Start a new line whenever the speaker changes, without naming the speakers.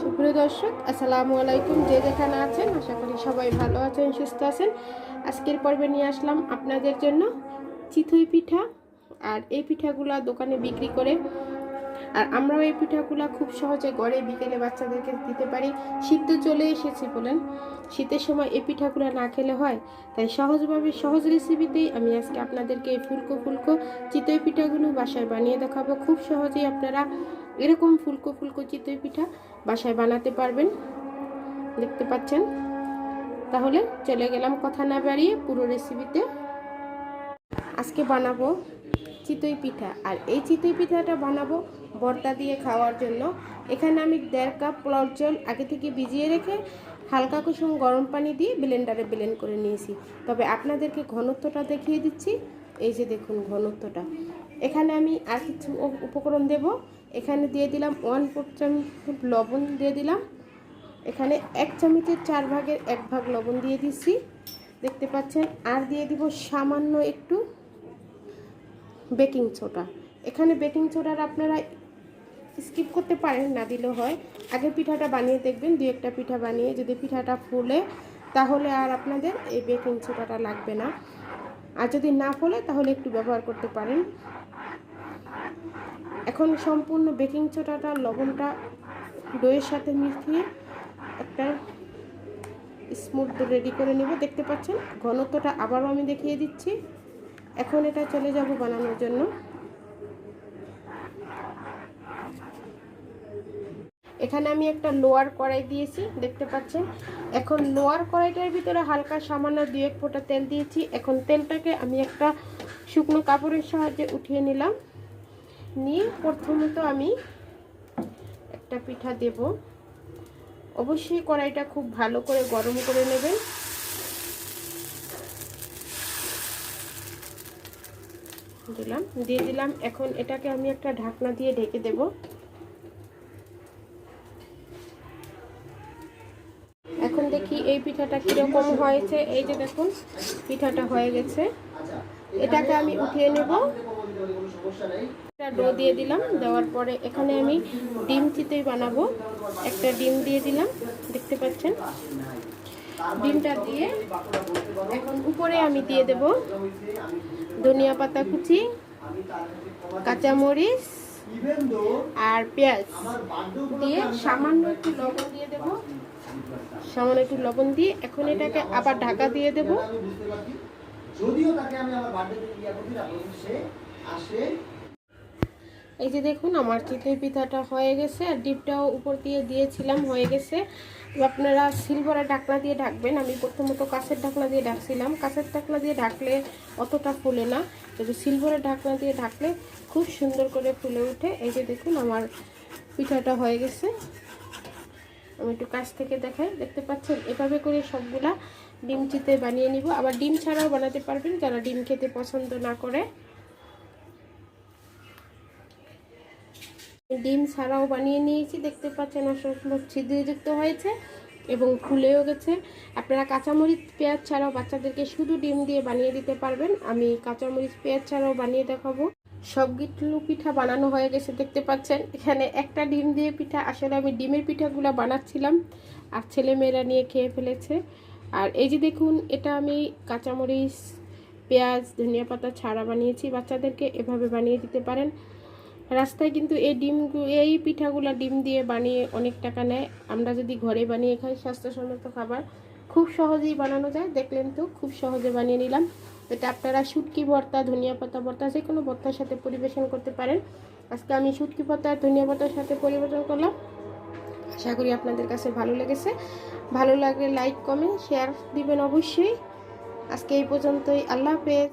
সুপ্রিয় দর্শক, আসসালামু আলাইকুম। যে যেখানে আছেন আশা করি সবাই ভালো আছেন, সুস্থ আছেন। আজকের পর্বে নিয়ে আসলাম আপনাদের জন্য চিতই পিঠা। আর এই পিঠাগুলা দোকানে বিক্রি করে, আর আমরাও এই পিঠাগুলা খুব সহজে ঘরে বিকেলে বাচ্চাদেরকে দিতে পারি। শীত তো চলে এসেছে বলেন, শীতের সময় এই পিঠাগুলো না খেলে হয়। তাই সহজভাবে সহজ রেসিপিতেই আমি আজকে আপনাদেরকে এই ফুলকো ফুলকো চিতই পিঠাগুলো বাসায় বানিয়ে দেখাবো। খুব সহজেই আপনারা এরকম ফুলকো ফুলকো চিতই পিঠা বাসায় বানাতে পারবেন, দেখতে পাচ্ছেন। তাহলে চলে গেলাম কথা না বাড়িয়ে পুরো রেসিপিতে। আজকে বানাবো চিতই পিঠা, আর এই চিতই পিঠাটা বানাবো ভর্তা দিয়ে খাওয়ার জন্য। এখানে আমি 1.5 কাপ পোলাও চাল আগে থেকে ভিজিয়ে রেখে হালকা কুসুম গরম পানি দিয়ে ব্লেন্ডারে ব্লেন্ড করে নিয়েছি। তবে আপনাদেরকে ঘনত্বটা দেখিয়ে দিচ্ছি। এই যে দেখুন ঘনত্বটা। এখানে আমি আর কিছু উপকরণ দেব। এখানে দিয়ে দিলাম 1/4 চামচ লবণ দিয়ে দিলাম। এখানে 1 চামচের 4 ভাগের 1 ভাগ লবণ দিয়ে দিচ্ছি, দেখতে পাচ্ছেন। আর দিয়ে দিব সামান্য একটু বেকিং সোডা। এখানে বেকিং সোডার আপনারা স্কিপ করতে পারেন, না দিলেও হয়। আগে পিঠাটা বানিয়ে দেখবেন, 2-1টা পিঠা বানিয়ে যদি পিঠাটা ফুলে তাহলে আর আপনাদের এই বেকিং সোডাটা লাগবে না। আর যদি না ফুলে তাহলে একটু ব্যবহার করতে পারেন। এখন সম্পূর্ণ বেকিং সোডাটা লবণটা দইয়ের সাথে মিশিয়ে একটা স্মুথ রেডি করে নেব, দেখতে পাচ্ছেন। ঘনত্বটা আবারও আমি দেখিয়ে দিচ্ছি। এখন এটা চলে যাব বানানোর জন্য। এখানে আমি একটা লোয়ার কড়াই দিয়েছি, দেখতে পাচ্ছেন। এখন লোয়ার কড়াইটার ভিতরে হালকা সামান্য 2-1 ফোঁটা তেল দিয়েছি। এখন তেলটাকে আমি একটা শুকনো কাপড়ের সাহায্যে উঠিয়ে নিলাম। নিয়ে প্রথমত আমি একটা পিঠা দেব। অবশ্যই কড়াইটা খুব ভালো করে গরম করে নেবেন। দিয়ে দিলাম। এখন এটাকে আমি একটা ঢাকনা দিয়ে ঢেকে দেব। এখন দেখি এই পিঠাটা কীরকম হয়েছে। এই যে দেখুন পিঠাটা হয়ে গেছে। এটাকে আমি উঠিয়ে নেব। ডো দিয়ে দিলাম। দেওয়ার পরে এখানে আমি ডিম চিতই বানাবো। একটা ডিম দিয়ে দিলাম, দেখতে পাচ্ছেন। ডিমটা দিয়ে এখন উপরে আমি দিয়ে দেব ধনিয়া পাতা কুচি, কাঁচামরিচ আর পেঁয়াজ দিয়ে সামান্য একটু লবণ দিয়ে দেব। সামান্য একটু লবণ দিয়ে এখন এটাকে আবার ঢাকা দিয়ে দেব। এই যে দেখুন আমার চিতই পিঠাটা হয়ে গেছে, আর ডিমটাও উপর দিয়ে দিয়েছিলাম, হয়ে গেছে। আপনারা সিলভারের ঢাকনা দিয়ে ঢাকবেন। আমি প্রথমত কাঁচের ঢাকনা দিয়ে ঢাকছিলাম। কাঁচের ঢাকনা দিয়ে ঢাকলে অতটা ফুলে না, কিন্তু সিলভারের ঢাকনা দিয়ে ঢাকলে খুব সুন্দর করে ফুলে ওঠে। এই যে দেখুন আমার পিঠাটা হয়ে গেছে। আমি একটু কাছ থেকে দেখাই, দেখতে পাচ্ছেন। এভাবে করে সবগুলা ডিম চিতই বানিয়ে নিব। আবার ডিম ছাড়াও বানাতে পারবেন যারা ডিম খেতে পছন্দ না করে। ডিম ছাড়াও বানিয়ে নিয়েছি, দেখতে পাচ্ছেন। অসংখ্য ছিদ্রযুক্ত হয়েছে এবং ফুলেও গেছে। আপনারা কাঁচামরিচ পেঁয়াজ ছাড়াও বাচ্চাদেরকে শুধু ডিম দিয়ে বানিয়ে দিতে পারবেন। আমি কাঁচামরিচ পেঁয়াজ ছাড়াও বানিয়ে দেখাবো। সবগুলো পিঠা বানানো হয়ে গেছে, দেখতে পাচ্ছেন। এখানে একটা ডিম দিয়ে পিঠা, আসলে আমি ডিমের পিঠাগুলো বানাচ্ছিলাম আর ছেলেমেয়েরা নিয়ে খেয়ে ফেলেছে। আর এই যে দেখুন এটা আমি কাঁচামরিচ পেঁয়াজ ধনিয়া পাতা ছাড়া বানিয়েছি। বাচ্চাদেরকে এভাবে বানিয়ে দিতে পারেন। রাস্তায় কিন্তু এই পিঠাগুলো ডিম দিয়ে বানিয়ে অনেক টাকা নেয়। আমরা যদি ঘরে বানিয়ে খাই স্বাস্থ্যসম্মত খাবার, খুব সহজেই বানানো যায়। দেখলেন তো, খুব সহজে বানিয়ে নিলাম। এটা আপনারা শুটকি ভর্তা, ধনিয়া পাতা ভর্তা, যে কোনো ভর্তার সাথে পরিবেশন করতে পারেন। আজকে আমি শুটকি পাতা ধনিয়া পাতার সাথে পরিবেশন করলাম। আশা করি আপনাদের কাছে ভালো লেগেছে। ভালো লাগলে লাইক কমেন্ট শেয়ার দিবেন অবশ্যই। আজকে এই পর্যন্তই। আল্লাহ হাফেজ।